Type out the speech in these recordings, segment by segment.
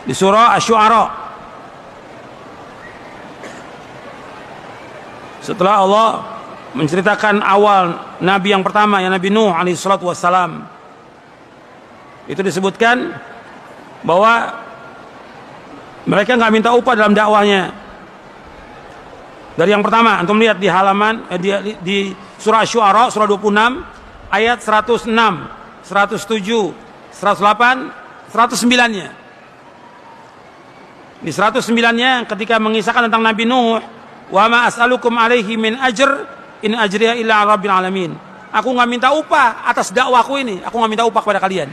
di surah Asy-Syu'ara. Setelah Allah menceritakan awal nabi yang pertama, yang Nabi Nuh alaihi salatu wassalam, itu disebutkan bahwa mereka nggak minta upah dalam dakwahnya. Dari yang pertama, antum lihat di halaman di surah Asy-Syu'ara surah 26 ayat 106, 107, 108, 109-nya. Di 109-nya ketika mengisahkan tentang Nabi Nuh, wa ma as'alukum alaihi min ajr in ajriya illa 'ala rabbil alamin. Aku nggak minta upah atas dakwahku ini, aku nggak minta upah kepada kalian.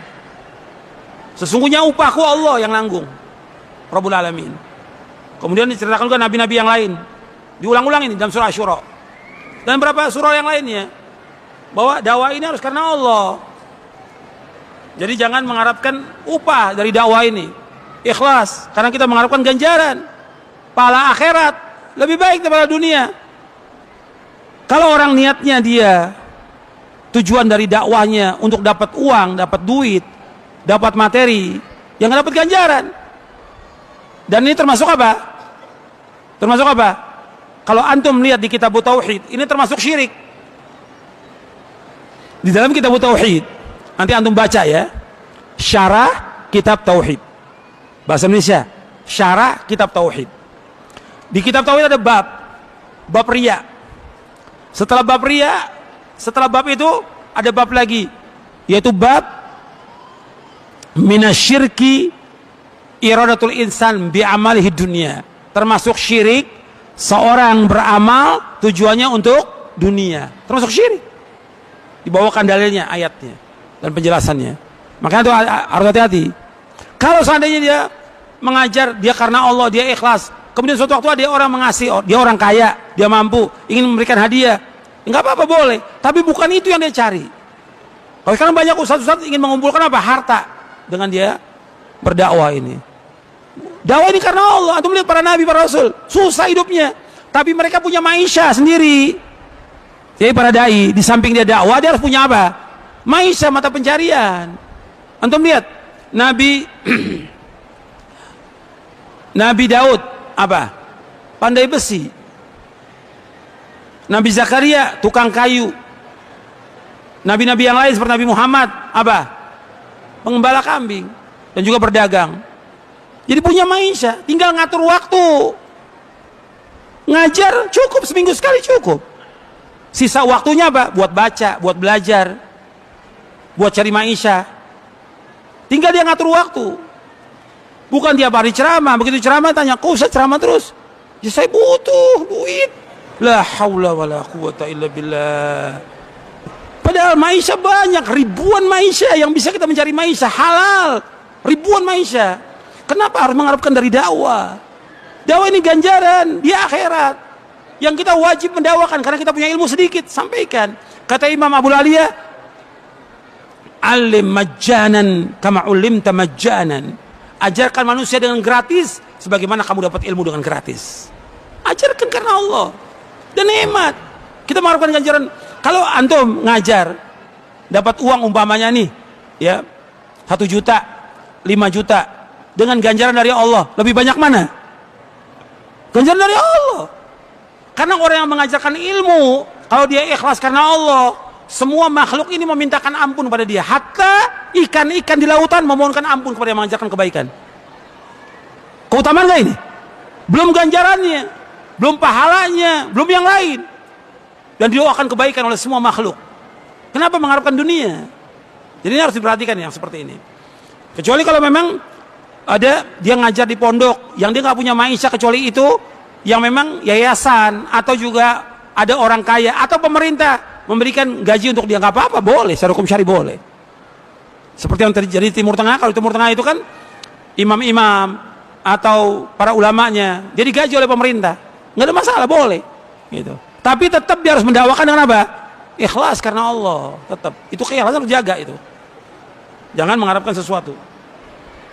Sesungguhnya upahku Allah yang nanggung, Rabbul Alamin. Kemudian diceritakan juga nabi-nabi yang lain. Diulang-ulang ini dalam surah Asy-Syu'ara. Dan beberapa surah yang lainnya. Bahwa dakwah ini harus karena Allah. Jadi jangan mengharapkan upah dari dakwah ini. Ikhlas, karena kita mengharapkan ganjaran. Pahala akhirat lebih baik daripada dunia. Kalau orang niatnya dia, tujuan dari dakwahnya untuk dapat uang, dapat duit, dapat materi, yang dapat ganjaran. Dan ini termasuk apa? Termasuk apa? Kalau antum lihat di kitab Tauhid, ini termasuk syirik. Di dalam kitab Tauhid, nanti antum baca ya, syarah kitab Tauhid. Bahasa Indonesia, syarah kitab Tauhid. Di kitab Tauhid ada bab riya. Setelah bab riya, setelah bab itu ada bab lagi, yaitu bab minasyirki iradatul insan bi'amalihi dunia. Termasuk syirik seorang beramal tujuannya untuk dunia. Termasuk syirik. Dibawakan dalilnya, ayatnya dan penjelasannya. Makanya itu harus hati-hati. Kalau seandainya dia mengajar, dia karena Allah, dia ikhlas, kemudian suatu waktu dia orang mengasih, dia orang kaya, dia mampu, ingin memberikan hadiah, enggak apa-apa, boleh. Tapi bukan itu yang dia cari. Kalau sekarang banyak ustaz-ustaz ingin mengumpulkan apa? Harta dengan dia berdakwah ini. Dakwah ini karena Allah. Antum lihat para nabi, para rasul, susah hidupnya, tapi mereka punya maisha sendiri. Jadi para dai, di samping dia dakwah, dia harus punya apa? Maisha, mata pencarian. Antum lihat Nabi Nabi Daud apa? Pandai besi. Nabi Zakaria tukang kayu. Nabi-nabi yang lain seperti Nabi Muhammad apa? Pengembala kambing dan juga berdagang. Jadi punya maisha, tinggal ngatur waktu. Ngajar cukup seminggu sekali cukup. Sisa waktunya apa? Buat baca, buat belajar, buat cari maisha. Tinggal dia ngatur waktu. Bukan tiap hari ceramah, begitu ceramah tanya, "Kok Ustaz ceramah terus?" "Ya saya butuh duit." La haula wala quwata illa billah. Padahal maisha banyak, ribuan maisha yang bisa kita mencari maisha halal. Ribuan maisha. Kenapa harus mengharapkan dari dakwah? Dakwah ini ganjaran di akhirat. Yang kita wajib mendakwakan karena kita punya ilmu sedikit, sampaikan. Kata Imam Abu Aliyah, "Alim majjanan kama ulimta majjanan." Ajarkan manusia dengan gratis sebagaimana kamu dapat ilmu dengan gratis. Ajarkan karena Allah. Dan hemat. Kita mengharapkan ganjaran. Kalau antum ngajar dapat uang umpamanya nih, ya, 1 juta, 5 juta dengan ganjaran dari Allah, lebih banyak mana? Ganjaran dari Allah. Karena orang yang mengajarkan ilmu, kalau dia ikhlas karena Allah, semua makhluk ini memintakan ampun kepada dia. Hatta ikan-ikan di lautan memohonkan ampun kepada yang mengajarkan kebaikan. Keutamaan gak ini? Belum ganjarannya, belum pahalanya, belum yang lain. Dan didoakan kebaikan oleh semua makhluk. Kenapa mengharapkan dunia? Jadi ini harus diperhatikan yang seperti ini. Kecuali kalau memang ada dia ngajar di pondok yang dia nggak punya maisha kecuali itu, yang memang yayasan atau juga ada orang kaya atau pemerintah memberikan gaji untuk dia, nggak apa-apa, boleh, secara hukum syari boleh. Seperti yang terjadi di Timur Tengah. Kalau di Timur Tengah itu kan imam-imam atau para ulamanya dia digaji oleh pemerintah, nggak ada masalah, boleh gitu. Tapi tetap dia harus mendakwakan dengan apa? Ikhlas karena Allah. Tetap itu keikhlasan harus jaga itu. Jangan mengharapkan sesuatu.